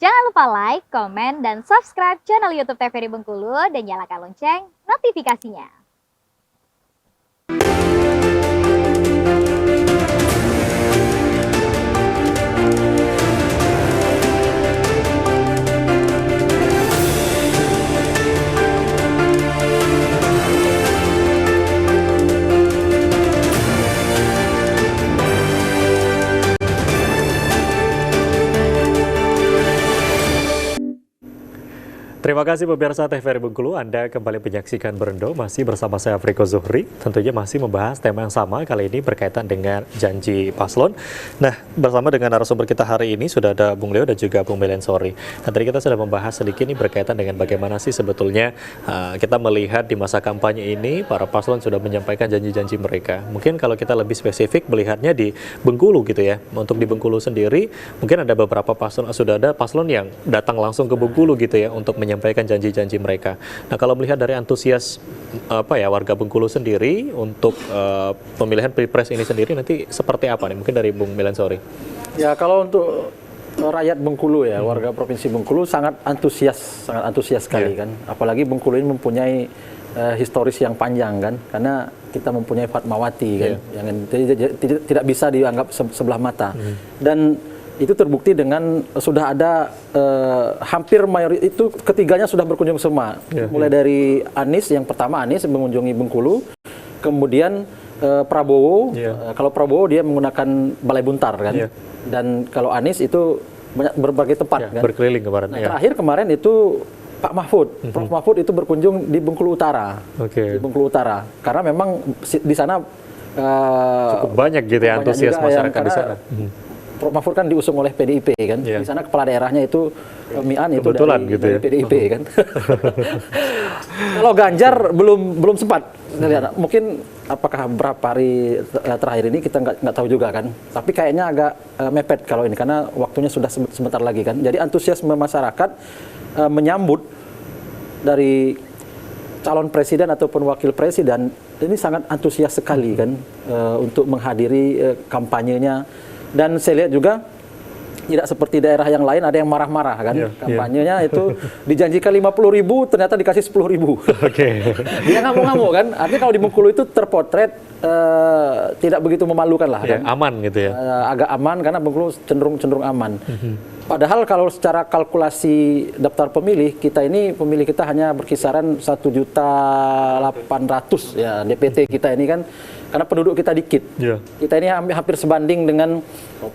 Jangan lupa like, komen, dan subscribe channel YouTube TVRI Bengkulu dan nyalakan lonceng notifikasinya. Terima kasih pemirsa TVRI Bengkulu, Anda kembali menyaksikan Berendo, masih bersama saya Afriko Zuhri. Tentunya masih membahas tema yang sama, kali ini berkaitan dengan janji paslon. Nah, bersama dengan narasumber kita hari ini sudah ada Bung Leo dan juga Bung Melensori. Nah, tadi kita sudah membahas sedikit ini berkaitan dengan bagaimana sih sebetulnya kita melihat di masa kampanye ini, para paslon sudah menyampaikan janji-janji mereka. Mungkin kalau kita lebih spesifik melihatnya di Bengkulu gitu ya. Untuk di Bengkulu sendiri, mungkin ada beberapa paslon, sudah ada paslon yang datang langsung ke Bengkulu gitu ya, untuk menyampaikan janji-janji mereka. Nah, kalau melihat dari antusias warga Bengkulu sendiri untuk pemilihan Pilpres ini sendiri nanti seperti apa nih? Mungkin dari Bung Melensori. Ya, kalau untuk rakyat Bengkulu ya, warga Provinsi Bengkulu sangat antusias sekali kan. Apalagi Bengkulu ini mempunyai historis yang panjang kan, karena kita mempunyai Fatmawati kan, yang tidak bisa dianggap sebelah mata. Dan itu terbukti dengan sudah ada hampir mayoritas itu ketiganya sudah berkunjung semua. Mulai dari Anies, yang pertama Anies mengunjungi Bengkulu, kemudian Prabowo. Kalau Prabowo dia menggunakan Balai Buntar kan, dan kalau Anies itu banyak berbagai tempat kan. Berkeliling kemarin. Nah, terakhir kemarin itu Pak Mahfud, Prof Mahfud itu berkunjung di Bengkulu Utara, di Bengkulu Utara, karena memang di sana cukup banyak gitu ya antusias masyarakat di sana. Prof Mahfud kan diusung oleh PDIP kan, di sana kepala daerahnya itu Mian itu dari gitu ya? PDIP kan. Kalau Ganjar belum sempat, mungkin apakah berapa hari terakhir ini kita nggak tahu juga kan. Tapi kayaknya agak mepet kalau ini karena waktunya sudah sebentar lagi kan. Jadi antusiasme masyarakat menyambut dari calon presiden ataupun wakil presiden ini sangat antusias sekali kan untuk menghadiri kampanyenya. Dan saya lihat juga tidak seperti daerah yang lain ada yang marah-marah kan, kampanyenya itu dijanjikan 50.000 ternyata dikasih 10.000. Dia ngamuk-ngamuk kan. Artinya kalau di Bengkulu itu terpotret tidak begitu memalukan lah kan. Aman gitu ya. Agak aman karena Bengkulu cenderung aman. Padahal kalau secara kalkulasi daftar pemilih kita ini, pemilih kita hanya berkisaran 1.800.000 ya, DPT kita ini kan, karena penduduk kita dikit. Kita ini hampir sebanding dengan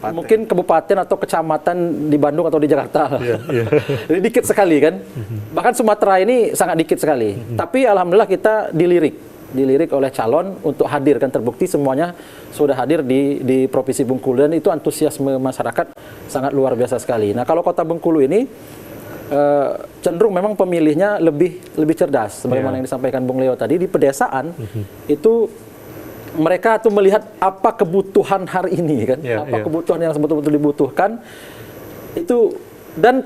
mungkin kabupaten atau kecamatan di Bandung atau di Jakarta. Jadi dikit sekali kan. Bahkan Sumatera ini sangat dikit sekali. Tapi alhamdulillah kita dilirik oleh calon untuk hadir kan, terbukti semuanya sudah hadir di Provinsi Bengkulu, dan itu antusiasme masyarakat sangat luar biasa sekali. Nah, kalau Kota Bengkulu ini cenderung memang pemilihnya lebih cerdas, sebagaimana yang disampaikan Bung Leo tadi. Di pedesaan itu mereka tuh melihat apa kebutuhan hari ini kan, apa kebutuhan yang betul-betul dibutuhkan itu, dan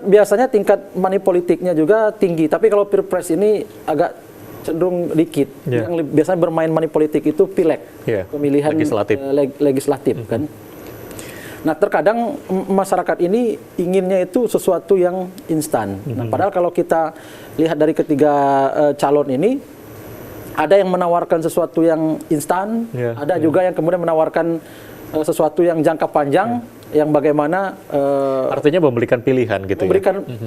biasanya tingkat money politiknya juga tinggi. Tapi kalau Pilpres ini agak cenderung dikit. Yang biasanya bermain money politik itu pileg, pemilihan legislatif kan. Nah, terkadang masyarakat ini inginnya itu sesuatu yang instan. Nah, padahal kalau kita lihat dari ketiga calon ini, ada yang menawarkan sesuatu yang instan, ada juga yang kemudian menawarkan sesuatu yang jangka panjang, yang bagaimana artinya memberikan pilihan gitu,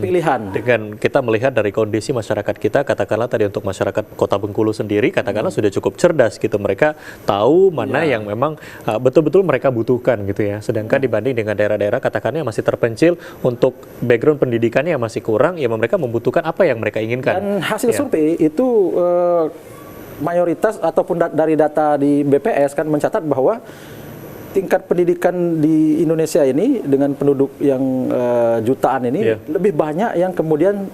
pilihan. Dengan kita melihat dari kondisi masyarakat kita, katakanlah tadi untuk masyarakat Kota Bengkulu sendiri, katakanlah sudah cukup cerdas gitu, mereka tahu mana yang memang betul-betul mereka butuhkan gitu ya. Sedangkan dibanding dengan daerah-daerah katakanlah yang masih terpencil, untuk background pendidikannya yang masih kurang, ya mereka membutuhkan apa yang mereka inginkan. Dan hasil survei itu mayoritas ataupun dari data di BPS kan mencatat bahwa tingkat pendidikan di Indonesia ini dengan penduduk yang jutaan ini lebih banyak yang kemudian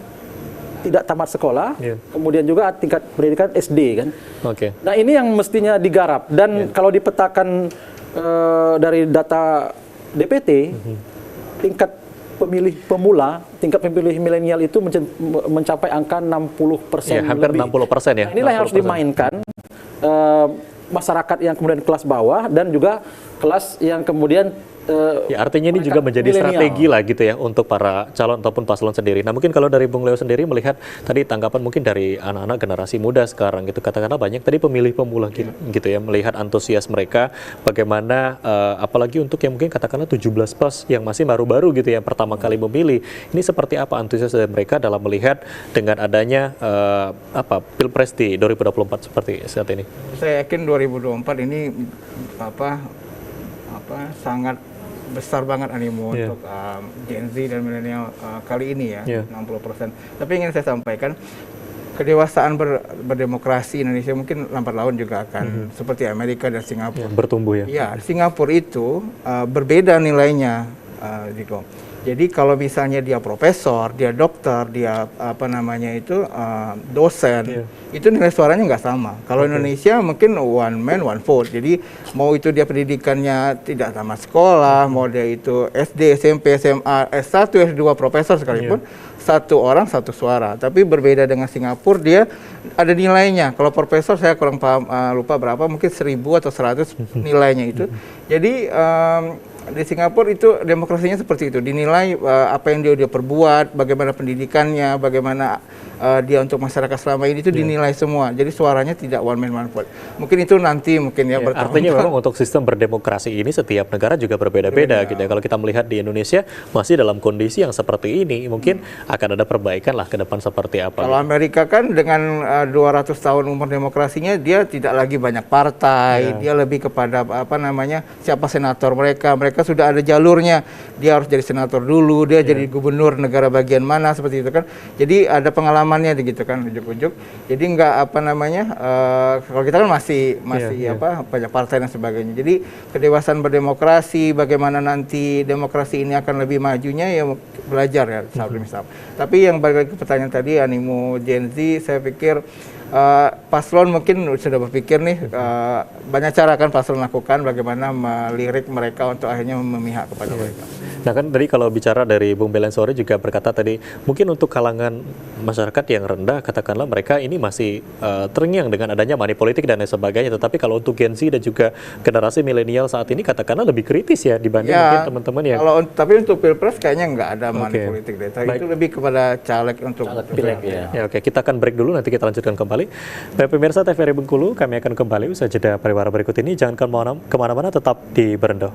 tidak tamat sekolah, kemudian juga tingkat pendidikan SD kan. Nah, ini yang mestinya digarap, dan kalau dipetakan dari data DPT, tingkat pemilih pemula, tingkat pemilih milenial itu mencapai angka 60% hampir lebih. 60% ya. Nah, inilah yang harus dimainkan masyarakat yang kemudian kelas bawah dan juga kelas yang kemudian Ya, artinya ini juga menjadi milenial. strategi lah gitu ya untuk para calon ataupun paslon sendiri. Nah mungkin kalau dari Bung Leo sendiri melihat tadi tanggapan mungkin dari anak-anak generasi muda sekarang gitu, katakanlah banyak tadi pemilih pemula gitu ya, melihat antusias mereka bagaimana apalagi untuk yang mungkin katakanlah 17 plus yang masih baru-baru gitu ya pertama kali memilih. Ini seperti apa antusias dari mereka dalam melihat dengan adanya Pilpres di 2024 seperti saat ini? Saya yakin 2024 ini sangat besar banget animo untuk Gen Z dan milenial kali ini ya, 60%. Tapi ingin saya sampaikan, kedewasaan berdemokrasi Indonesia mungkin lambat laun juga akan seperti Amerika dan Singapura. Bertumbuh ya? Ya, Singapura itu berbeda nilainya, Diko. Jadi kalau misalnya dia profesor, dia dokter, dia dosen, itu nilai suaranya nggak sama. Kalau Indonesia mungkin one man one vote. Jadi mau itu dia pendidikannya tidak sama sekolah, mau dia itu SD, SMP, SMA, S1, S2, profesor sekalipun, satu orang satu suara. Tapi berbeda dengan Singapura, dia ada nilainya. Kalau profesor saya kurang paham, lupa berapa, mungkin 1000 atau 100 nilainya itu. Jadi di Singapura itu demokrasinya seperti itu, dinilai apa yang dia perbuat, bagaimana pendidikannya, bagaimana dia untuk masyarakat selama ini itu dinilai semua. Jadi suaranya tidak one man one vote. Mungkin itu nanti berkembang. Artinya memang untuk sistem berdemokrasi ini setiap negara juga berbeda-beda gitu ya. Kalau kita melihat di Indonesia masih dalam kondisi yang seperti ini, mungkin akan ada perbaikan lah ke depan seperti apa. Kalau Amerika kan dengan 200 tahun umur demokrasinya, dia tidak lagi banyak partai, dia lebih kepada siapa senator mereka sudah ada jalurnya. Dia harus jadi senator dulu, dia jadi gubernur negara bagian mana, seperti itu kan. Jadi ada pengalamannya gitu kan, ujuk-ujuk. Jadi nggak kalau kita kan masih banyak partai dan sebagainya. Jadi kedewasaan berdemokrasi, bagaimana nanti demokrasi ini akan lebih majunya, ya belajar ya sahab demi sahab. Tapi yang balik lagi ke pertanyaan tadi, animo Gen Z, saya pikir paslon mungkin sudah berpikir nih, banyak cara kan paslon lakukan bagaimana melirik mereka untuk akhirnya memihak kepada mereka. Nah kan tadi kalau bicara dari Bung Belensori juga berkata tadi, mungkin untuk kalangan masyarakat yang rendah, katakanlah mereka ini masih terngiang dengan adanya money politik dan lain sebagainya. Tetapi kalau untuk Gen Z dan juga generasi milenial saat ini, katakanlah lebih kritis ya dibanding mungkin teman-teman yang... Tapi untuk Pilpres kayaknya nggak ada money politik deh. Itu lebih kepada caleg untuk pilek ya. Oke, kita akan break dulu, nanti kita lanjutkan kembali. Baik pemirsa TVRI Bengkulu, kami akan kembali usaha jeda pariwara berikut ini. Jangan kemana-mana, tetap di Berendo.